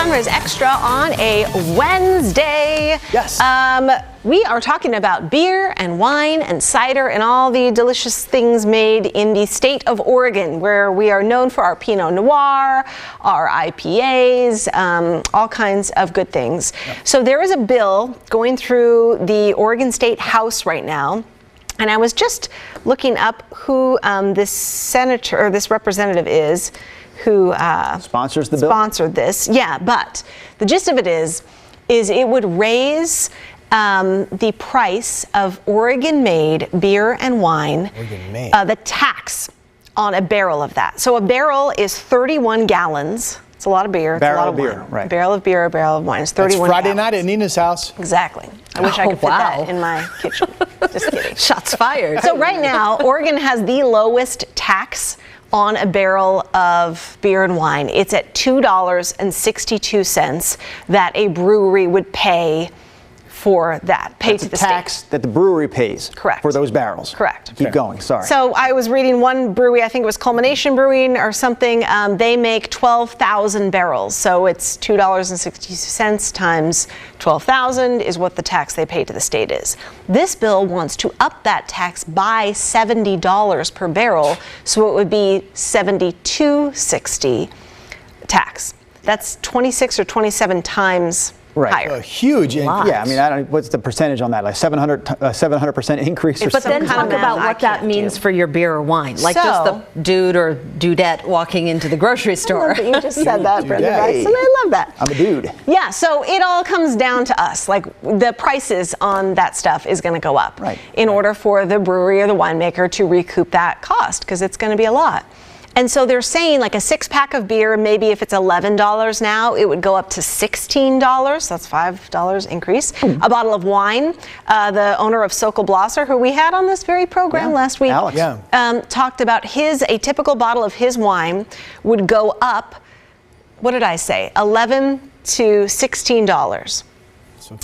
Cameras Extra on a Wednesday. Yes. We are talking about beer and wine and cider and all the delicious things made in the state of Oregon, where we are known for our Pinot Noir, our IPAs, all kinds of good things. Yep. So there is a bill going through the Oregon State House right now. And I was just looking up who this senator or this representative is who sponsors the bill? Sponsored this. Yeah, but the gist of it is it would raise the price of Oregon-made beer and wine, the tax on a barrel of that. So a barrel is 31 gallons. It's a lot of beer. Barrel it's a lot of beer, wine. right. A barrel of beer, a barrel of wine. It's 31 It's Friday gallons. night at Nina's house. Exactly. I wish I could fit that in my kitchen. Just kidding. Shots fired. So right now, Oregon has the lowest tax on a barrel of beer and wine. It's at $2.62 that a brewery would pay for that, That's to the tax state. that the brewery pays. Correct. For those barrels. Correct. Keep going, sorry. So I was reading one brewery, I think it was Culmination Brewing or something, they make 12,000 barrels. So it's $2.60 times 12,000 is what the tax they pay to the state is. This bill wants to up that tax by $70 per barrel, so it would be $72.60 tax. That's 26 or 27 times higher. A huge increase. Yeah, I mean, I don't. What's the percentage on that? Like 700% increase or But something? then talk about what that means for your beer or wine. Like just the dude or dudette walking into the grocery store. I love that you just said that, Brenda Bryson. I love that. I'm a dude. Yeah, so it all comes down to us. Like the prices on that stuff is going to go up in order for the brewery or the winemaker to recoup that cost, because it's going to be a lot. And so they're saying like a 6-pack of beer, maybe if it's $11 now, it would go up to $16. That's $5 increase. A bottle of wine. The owner of Sokol Blosser, who we had on this very program last week, Alex. talked about a typical bottle of his wine would go up, what did I say, $11 to $16.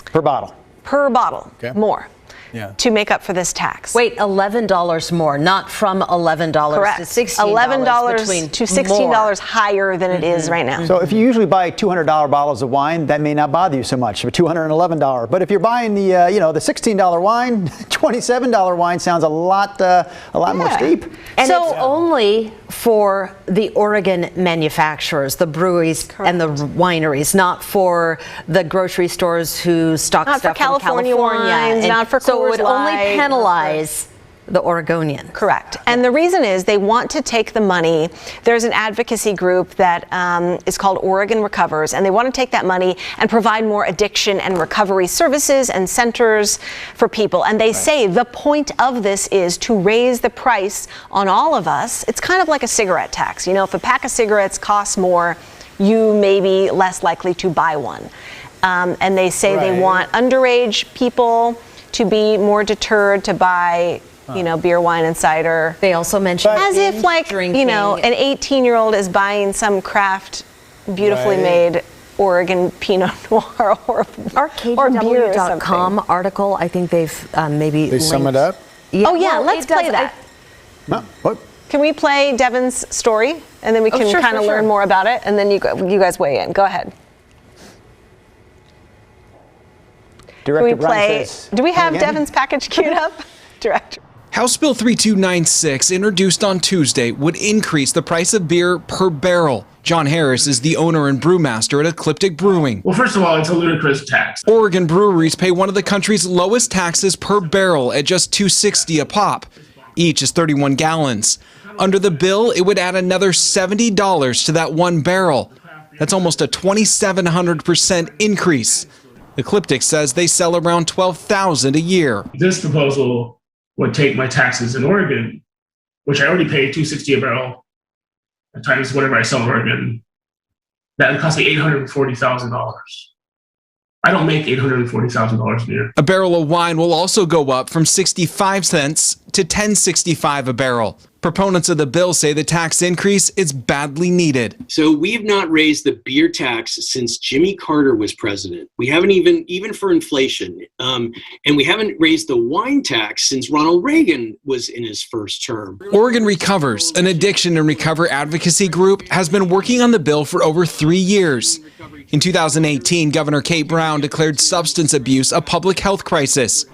Per bottle. Per bottle, more. Yeah. To make up for this tax. Wait, $11 more, not from $11 Correct. to $16. $11 to $16 higher than it is right now. So if you usually buy $200 bottles of wine, that may not bother you so much. For $211, but if you're buying the the $16 wine, $27 wine sounds a lot more steep. And it's only for the Oregon manufacturers, the breweries and the wineries, not for the grocery stores who stock Not stuff for California from California. wines, And not for so it would Coors only Light, penalize the Oregonian. Correct. And the reason is they want to take the money. There's an advocacy group that is called Oregon Recovers, and they want to take that money and provide more addiction and recovery services and centers for people. And they say the point of this is to raise the price on all of us. It's kind of like a cigarette tax. You know, if a pack of cigarettes costs more, you may be less likely to buy one. And they say they want underage people to be more deterred to buy beer, wine, and cider. They also mentioned as if like, drinking. an 18-year-old is buying some craft, beautifully made Oregon Pinot Noir or beer or something. article, I think they've maybe They sum it up? Yeah, let's play that. What? Can we play Devin's story? And then we can kind of learn more about it, and then you guys weigh in. Go ahead. Director Brian says, do we have Devin's package queued up? Director. House Bill 3296, introduced on Tuesday, would increase the price of beer per barrel. John Harris is the owner and brewmaster at Ecliptic Brewing. Well, first of all, it's a ludicrous tax. Oregon breweries pay one of the country's lowest taxes per barrel at just $2.60 a pop. Each is 31 gallons. Under the bill, it would add another $70 to that one barrel. That's almost a 2,700% increase. Ecliptic says they sell around 12,000 a year. This proposal would take my taxes in Oregon, which I already pay $2.60 a barrel, times whatever I sell in Oregon. That would cost me $840,000. I don't make $840,000 a year. A barrel of wine will also go up from 65 cents to $10.65 a barrel. Proponents of the bill say the tax increase is badly needed. So we've not raised the beer tax since Jimmy Carter was president. We haven't even for inflation. And we haven't raised the wine tax since Ronald Reagan was in his first term. Oregon Recovers, an addiction and recovery advocacy group, has been working on the bill for over 3 years. In 2018, Governor Kate Brown declared substance abuse a public health crisis.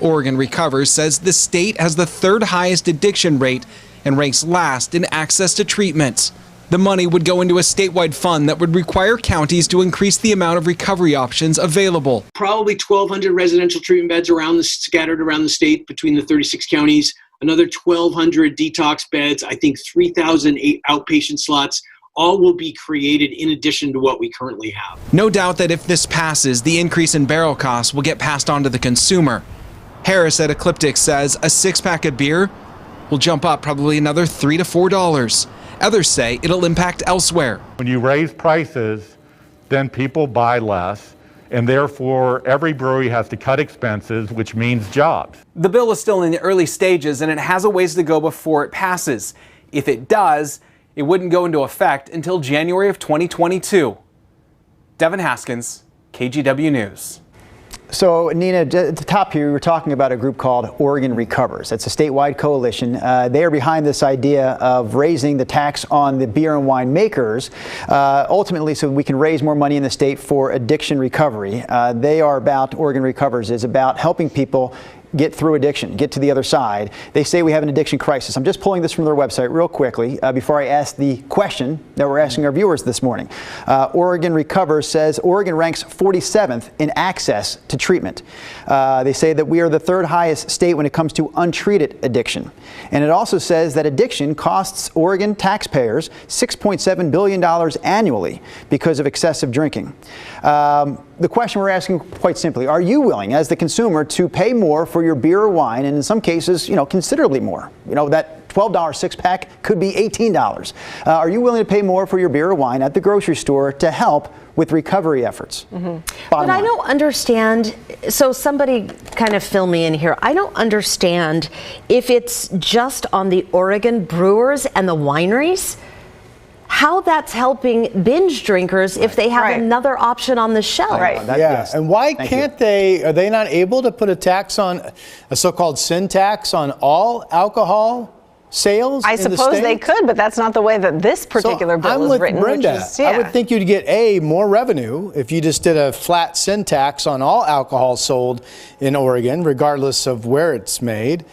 Oregon Recovers says the state has the third highest addiction rate and ranks last in access to treatment. The money would go into a statewide fund that would require counties to increase the amount of recovery options available. Probably 1,200 residential treatment beds scattered around the state between the 36 counties, another 1,200 detox beds, I think 3,000 outpatient slots. All will be created in addition to what we currently have. No doubt that if this passes, the increase in barrel costs will get passed on to the consumer. Harris at Ecliptic says a six-pack of beer will jump up probably another $3 to $4. Others say it'll impact elsewhere. When you raise prices, then people buy less, and therefore every brewery has to cut expenses, which means jobs. The bill is still in the early stages, and it has a ways to go before it passes. If it does, it wouldn't go into effect until January of 2022. Devin Haskins, KGW News. So, Nina, at the top here, we were talking about a group called Oregon Recovers. It's a statewide coalition. They are behind this idea of raising the tax on the beer and wine makers, ultimately so we can raise more money in the state for addiction recovery. Oregon Recovers is about helping people get through addiction, get to the other side. They say we have an addiction crisis. I'm just pulling this from their website real quickly before I ask the question that we're asking our viewers this morning. Oregon Recovers says Oregon ranks 47th in access to treatment. They say that we are the third highest state when it comes to untreated addiction. And it also says that addiction costs Oregon taxpayers $6.7 billion annually because of excessive drinking. The question we're asking quite simply, are you willing as the consumer to pay more for your beer or wine, and in some cases, considerably more? That $12 six-pack could be $18. Are you willing to pay more for your beer or wine at the grocery store to help with recovery efforts? Mm-hmm. But I don't understand, so somebody kind of fill me in here. I don't understand if it's just on the Oregon brewers and the wineries, how that's helping binge drinkers if they have another option on the shelf. Yes. And why can't are they not able to put a tax on, a so-called sin tax on all alcohol sales? I suppose they could, but that's not the way that this particular bill is written. Brenda. I would think you'd get more revenue if you just did a flat sin tax on all alcohol sold in Oregon, regardless of where it's made.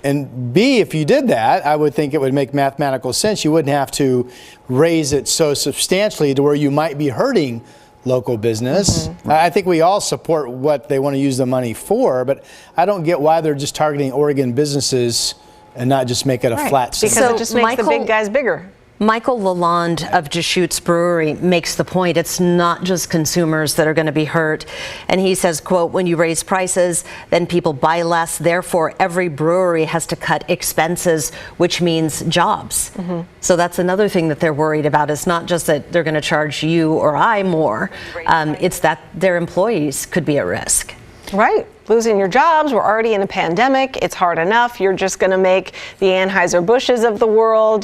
And B, if you did that, I would think it would make mathematical sense. You wouldn't have to raise it so substantially to where you might be hurting local business. Mm-hmm. I think we all support what they want to use the money for, but I don't get why they're just targeting Oregon businesses and not just make it a flat system. Because it just makes the big guys bigger. Michael Lalonde of Deschutes Brewery makes the point it's not just consumers that are going to be hurt. And he says, quote, when you raise prices, then people buy less. Therefore, every brewery has to cut expenses, which means jobs. Mm-hmm. So that's another thing that they're worried about. It's not just that they're going to charge you or I more. It's that their employees could be at risk. Right. Losing your jobs. We're already in a pandemic. It's hard enough. You're just going to make the Anheuser-Busches of the world,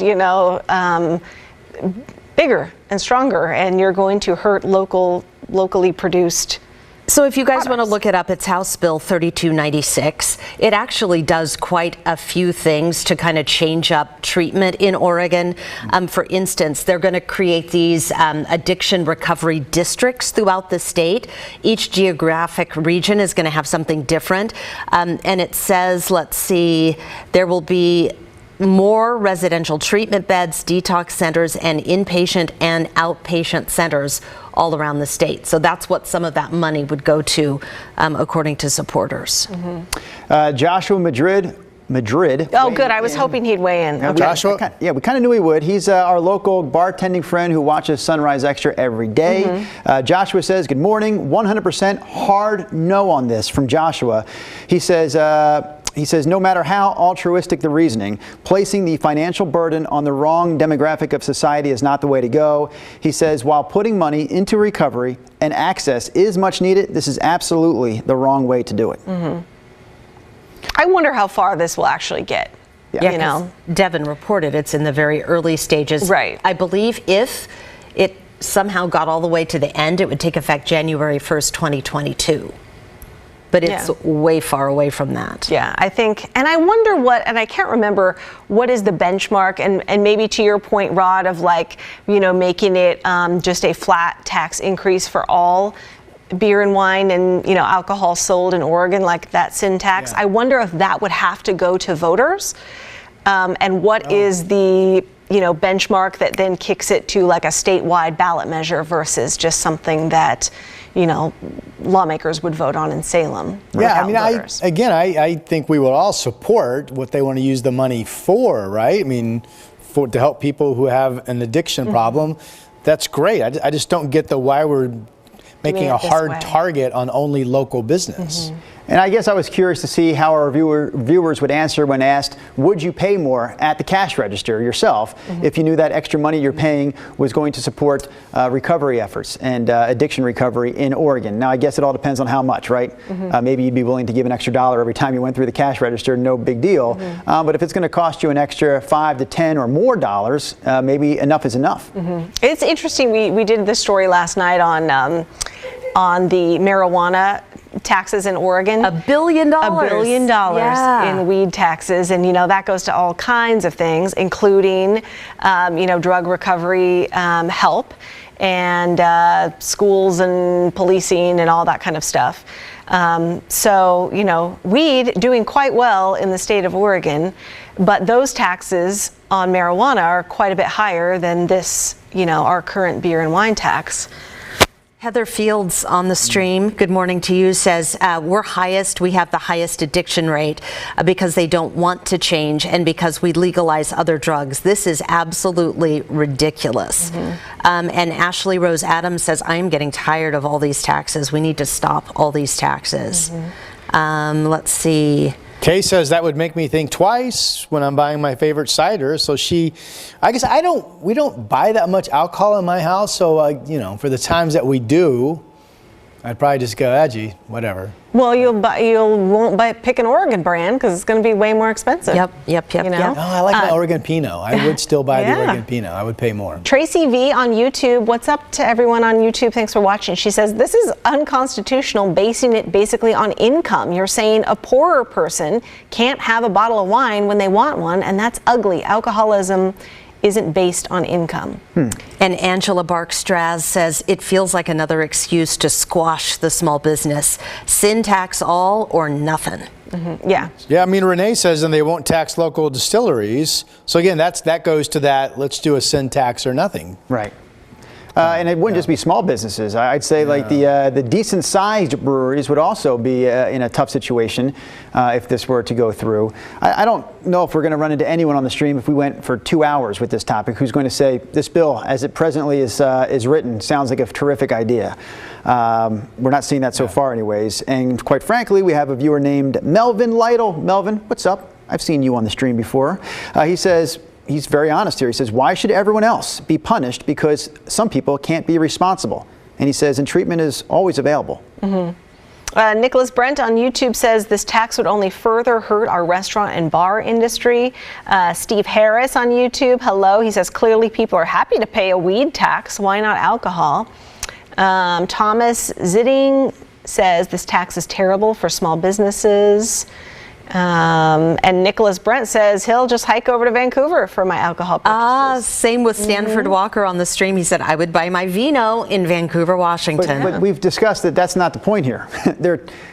bigger and stronger, and you're going to hurt locally produced. So if you guys want to look it up, it's House Bill 3296. It actually does quite a few things to kind of change up treatment in Oregon. For instance, they're going to create these addiction recovery districts throughout the state. Each geographic region is going to have something different. And it says, let's see, there will be more residential treatment beds, detox centers, and inpatient and outpatient centers all around the state. So that's what some of that money would go to, according to supporters. Mm-hmm. Joshua Madrid. Oh, good. I was hoping he'd weigh in. Joshua? We kind of knew he would. He's our local bartending friend who watches Sunrise Extra every day. Mm-hmm. Joshua says, good morning. 100% hard no on this from Joshua. He says, no matter how altruistic the reasoning, placing the financial burden on the wrong demographic of society is not the way to go. He says, while putting money into recovery and access is much needed, this is absolutely the wrong way to do it. Mm-hmm. I wonder how far this will actually get. Yeah, Devin reported it's in the very early stages. Right. I believe if it somehow got all the way to the end, it would take effect January 1st, 2022. but it's way far away from that. Yeah, I think, and I wonder what, and I can't remember what is the benchmark, and maybe to your point, Rod, of like, making it just a flat tax increase for all beer and wine and alcohol sold in Oregon, like that sin tax. I wonder if that would have to go to voters, and what is the benchmark that then kicks it to like a statewide ballot measure versus just something that lawmakers would vote on in Salem. Yeah, I mean, I think we would all support what they want to use the money for, right? I mean, to help people who have an addiction problem. That's great. I just don't get why we're making a hard target on only local business. And I guess I was curious to see how our viewers would answer when asked, would you pay more at the cash register yourself if you knew that extra money you're paying was going to support recovery efforts and addiction recovery in Oregon? Now, I guess it all depends on how much, right? Maybe you'd be willing to give an extra $1 every time you went through the cash register, no big deal. But if it's going to cost you an extra $5 to $10 or more dollars, maybe enough is enough. It's interesting. We did this story last night on the marijuana taxes in Oregon. $1 billion. $1 billion in weed taxes, and that goes to all kinds of things, including drug recovery help and schools and policing and all that kind of stuff. So weed doing quite well in the state of Oregon, but those taxes on marijuana are quite a bit higher than this, our current beer and wine tax. Heather Fields on the stream, good morning to you, says we have the highest addiction rate because they don't want to change and because we legalize other drugs. This is absolutely ridiculous. And Ashley Rose Adams says, I am getting tired of all these taxes. We need to stop all these taxes. Let's see. Kay says that would make me think twice when I'm buying my favorite cider. So I guess we don't buy that much alcohol in my house. So, for the times that we do, I'd probably just go, edgy, whatever. Well, you won't pick an Oregon brand because it's going to be way more expensive. Yep. Oh, I like my Oregon Pinot. I would still buy the Oregon Pinot. I would pay more. Tracy V on YouTube. What's up to everyone on YouTube? Thanks for watching. She says, this is unconstitutional, basing it basically on income. You're saying a poorer person can't have a bottle of wine when they want one, and that's ugly. Alcoholism isn't based on income. And Angela Bark-Straz says it feels like another excuse to squash the small business. Sin tax all or nothing. Yeah, I mean, Renee says, and they won't tax local distilleries. So again, that goes to that, let's do a sin tax or nothing. Right. And it wouldn't just be small businesses. I'd say like the decent-sized breweries would also be in a tough situation if this were to go through. I don't know if we're going to run into anyone on the stream if we went for 2 hours with this topic who's going to say this bill, as it presently is written, sounds like a terrific idea. We're not seeing that so far anyways. And quite frankly, we have a viewer named Melvin Lytle. Melvin, what's up? I've seen you on the stream before. He says, he's very honest here. He says, why should everyone else be punished because some people can't be responsible? And he says, and treatment is always available. Nicholas Brent on YouTube says this tax would only further hurt our restaurant and bar industry. Steve Harris on YouTube, hello. He says, clearly people are happy to pay a weed tax. Why not alcohol? Thomas Zitting says this tax is terrible for small businesses. And Nicholas Brent says he'll just hike over to Vancouver for my alcohol purchases. Same with Stanford Walker on the stream. He said, I would buy my vino in Vancouver, Washington. But we've discussed that that's not the point here.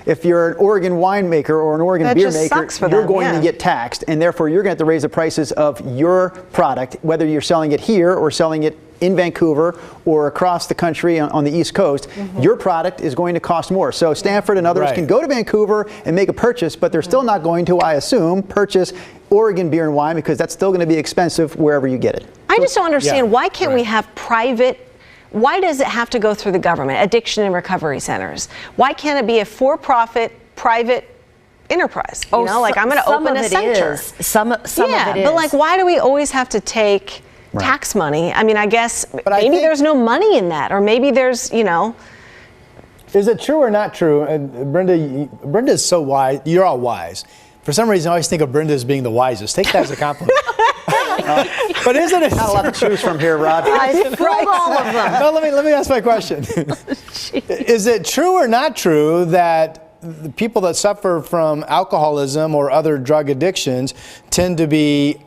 If you're an Oregon winemaker or an Oregon beer maker, you're going to get taxed, and therefore you're going to have to raise the prices of your product, whether you're selling it here or selling it in Vancouver or across the country on the East Coast. Your product is going to cost more. So Stanford and others can go to Vancouver and make a purchase, but they're still not going to, I assume, purchase Oregon beer and wine because that's still going to be expensive wherever you get it. I just don't understand, why can't we have private, why does it have to go through the government, addiction and recovery centers? Why can't it be a for-profit, private enterprise? I'm going to open a center. Some of it is. But like, why do we always have to take tax money? I mean, I guess maybe there's no money in that, or maybe there's, Is it true or not true? And Brenda is so wise. You're all wise. For some reason, I always think of Brenda as being the wisest. Take that as a compliment. But isn't it? Not a lot to choose from here, Rod. I filled all of them. No, let me ask my question. Is it true or not true that the people that suffer from alcoholism or other drug addictions tend to be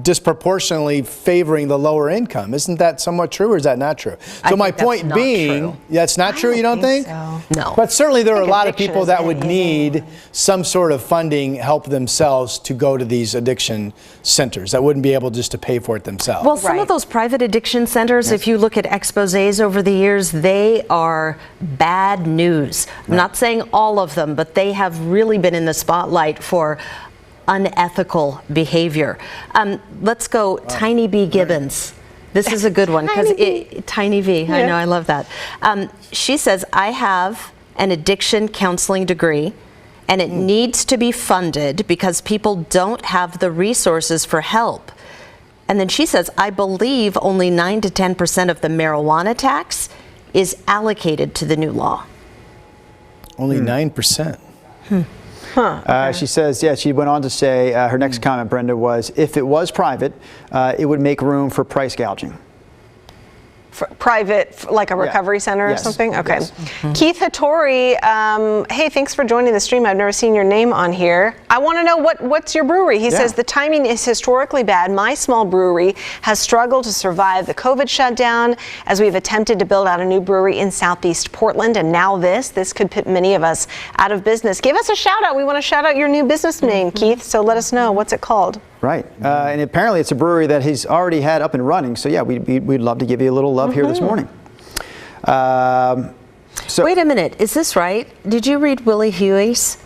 disproportionately favoring the lower income. Isn't that somewhat true, or is that not true? So my point being, that's not true, you don't think? So. No. But certainly there are a lot of addiction people is that very would need some sort of funding, help themselves to go to these addiction centers, that wouldn't be able just to pay for it themselves. Well, some of those private addiction centers, if you look at exposés over the years, they are bad news. I'm not saying all of them, but they have really been in the spotlight for unethical behavior. Let's go Tiny B Gibbons. This is a good one because Tiny V, I know, I love that. She says, I have an addiction counseling degree and it needs to be funded because people don't have the resources for help. And then she says, I believe only 9 to 10% of the marijuana tax is allocated to the new law. Only 9%. She says, she went on to say, her next comment, Brenda, was, if it was private, it would make room for price gouging. Private, like a recovery center or something? Okay. Yes. Keith Hattori, hey, thanks for joining the stream. I've never seen your name on here. I want to know what's your brewery. He says, the timing is historically bad. My small brewery has struggled to survive the COVID shutdown as we've attempted to build out a new brewery in Southeast Portland. And now this could put many of us out of business. Give us a shout out. We want to shout out your new business name, Keith. So let us know. What's it called? Right. And apparently it's a brewery that he's already had up and running. So yeah, we'd love to give you a little love here this morning. Wait a minute. Is this right? Did you read Willie Huey's?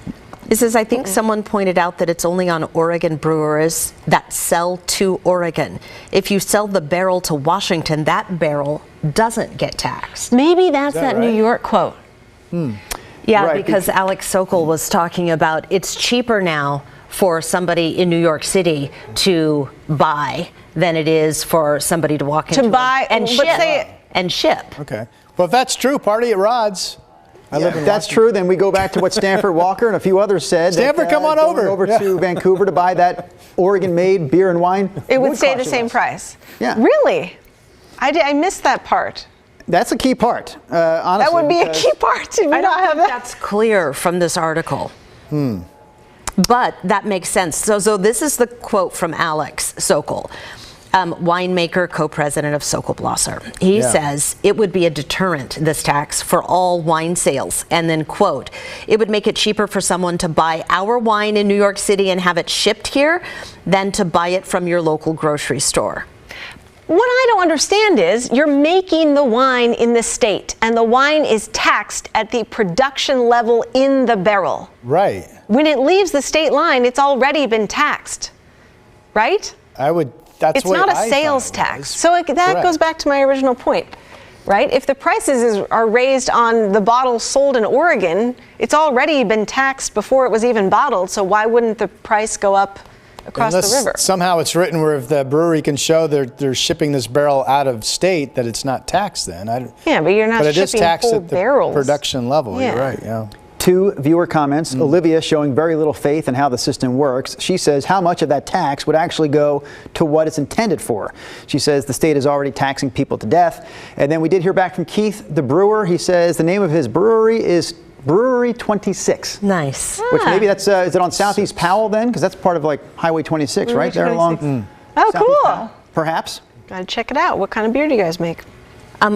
It says, I think someone pointed out that it's only on Oregon brewers that sell to Oregon. If you sell the barrel to Washington, that barrel doesn't get taxed. Maybe that's that New York quote. Yeah, right, because Alex Sokol was talking about it's cheaper now for somebody in New York City to buy than it is for somebody to walk into buy and ship. Okay. Well, if that's true, party at Rod's. If that's true, then we go back to what Stanford Walker and a few others said. Stanford, come on over to Vancouver to buy that Oregon-made beer and wine. It would stay the same price. Yeah. Really? I missed that part. That's a key part, honestly. That would be a key part. I don't think that's clear from this article. But that makes sense. So this is the quote from Alex Sokol, winemaker, co-president of Sokol Blosser. He says it would be a deterrent, this tax, for all wine sales. And then, quote, it would make it cheaper for someone to buy our wine in New York City and have it shipped here than to buy it from your local grocery store. What I don't understand is you're making the wine in the state and the wine is taxed at the production level in the barrel. Right. When it leaves the state line, it's already been taxed, right? It's not a sales tax. So that goes back to my original point, right? If the prices are raised on the bottles sold in Oregon, it's already been taxed before it was even bottled. So why wouldn't the price go up across the river? Somehow it's written where if the brewery can show they're shipping this barrel out of state, that it's not taxed then. But you're not but shipping full barrels. Production level. You're right. Yeah. 2 viewer comments. Olivia, showing very little faith in how the system works. She says how much of that tax would actually go to what it's intended for. She says the state is already taxing people to death. And then we did hear back from Keith, the brewer. He says the name of his brewery is Brewery 26. Nice. Which maybe that's, is it on Southeast Powell then? Because that's part of like Highway 26, right? There along. Oh, cool. Powell, perhaps. Gotta check it out. What kind of beer do you guys make?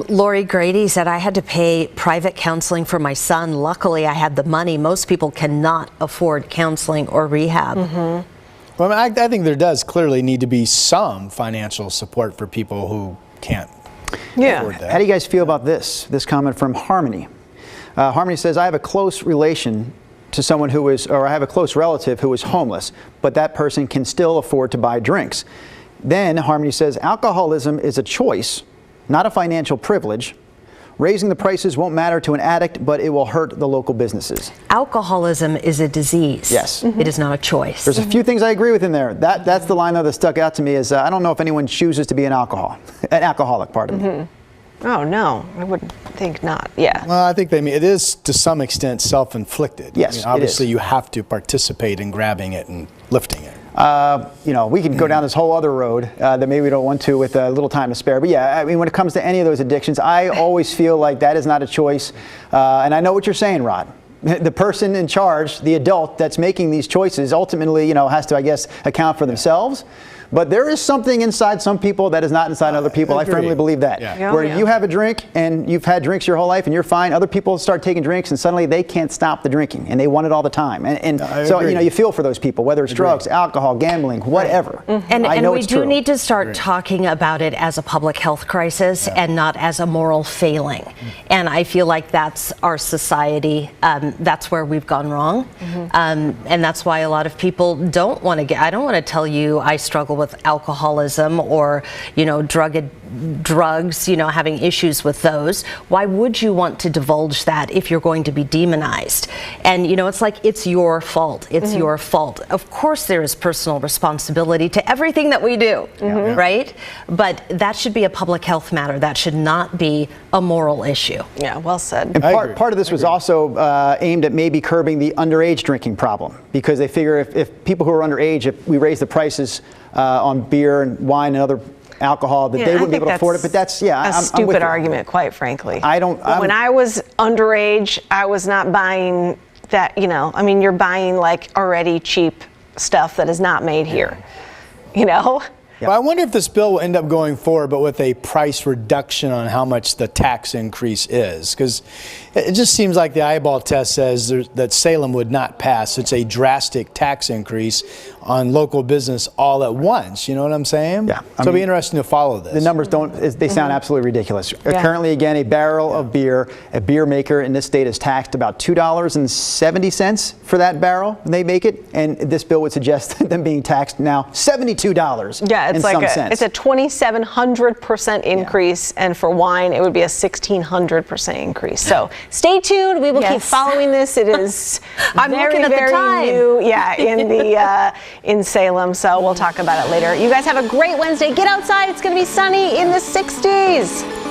Lori Grady said, I had to pay private counseling for my son. Luckily, I had the money. Most people cannot afford counseling or rehab. Well, I think there does clearly need to be some financial support for people who can't afford that. How do you guys feel about this comment from Harmony? Harmony says, I have a close relation to someone who is, or I have a close relative who is homeless, but that person can still afford to buy drinks. Then Harmony says, alcoholism is a choice, not a financial privilege. Raising the prices won't matter to an addict, but it will hurt the local businesses. Alcoholism is a disease. Yes. It is not a choice. There's a few things I agree with in there. That's the line though that stuck out to me is I don't know if anyone chooses to be an alcoholic, pardon me. Oh, no, I would think not. Yeah. Well, I think it is to some extent self-inflicted. Yes, I mean, obviously you have to participate in grabbing it and lifting it. We can go down this whole other road that maybe we don't want to with a little time to spare. But yeah, I mean, when it comes to any of those addictions, I always feel like that is not a choice. And I know what you're saying, Rod. the person in charge, the adult that's making these choices, ultimately, has to, I guess, account for themselves. But there is something inside some people that is not inside other people. I firmly believe that. Yeah. Where you have a drink and you've had drinks your whole life and you're fine, other people start taking drinks and suddenly they can't stop the drinking and they want it all the time. And so, you feel for those people, whether it's drugs, alcohol, gambling, whatever. And we do need to start talking about it as a public health crisis and not as a moral failing. And I feel like that's our society. That's where we've gone wrong. And that's why a lot of people don't want to I don't want to tell you I struggle with alcoholism or, drugs, having issues with those. Why would you want to divulge that if you're going to be demonized? And, it's like, it's your fault. It's your fault. Of course, there is personal responsibility to everything that we do, right? But that should be a public health matter. That should not be a moral issue. Yeah, well said. And part of this was also aimed at maybe curbing the underage drinking problem, because they figure if people who are underage, if we raise the prices on beer and wine and other alcohol, that they wouldn't be able to afford it. But that's a stupid argument, quite frankly. When I was underage, I was not buying that. You're buying like already cheap stuff that is not made here. Well, I wonder if this bill will end up going forward, but with a price reduction on how much the tax increase is. Because it just seems like the eyeball test says that Salem would not pass. It's a drastic tax increase on local business all at once. You know what I'm saying? Yeah. So it'll be interesting to follow this. The numbers they sound absolutely ridiculous. Currently, again, a barrel of beer, a beer maker in this state is taxed about $2.70 for that barrel when they make it. And this bill would suggest them being taxed now $72. Yeah, it's it's a 2,700% increase, and for wine it would be a 1,600% increase. So stay tuned. We will keep following this. It is very new, in Salem. So we'll talk about it later. You guys have a great Wednesday. Get outside. It's going to be sunny in the 60s.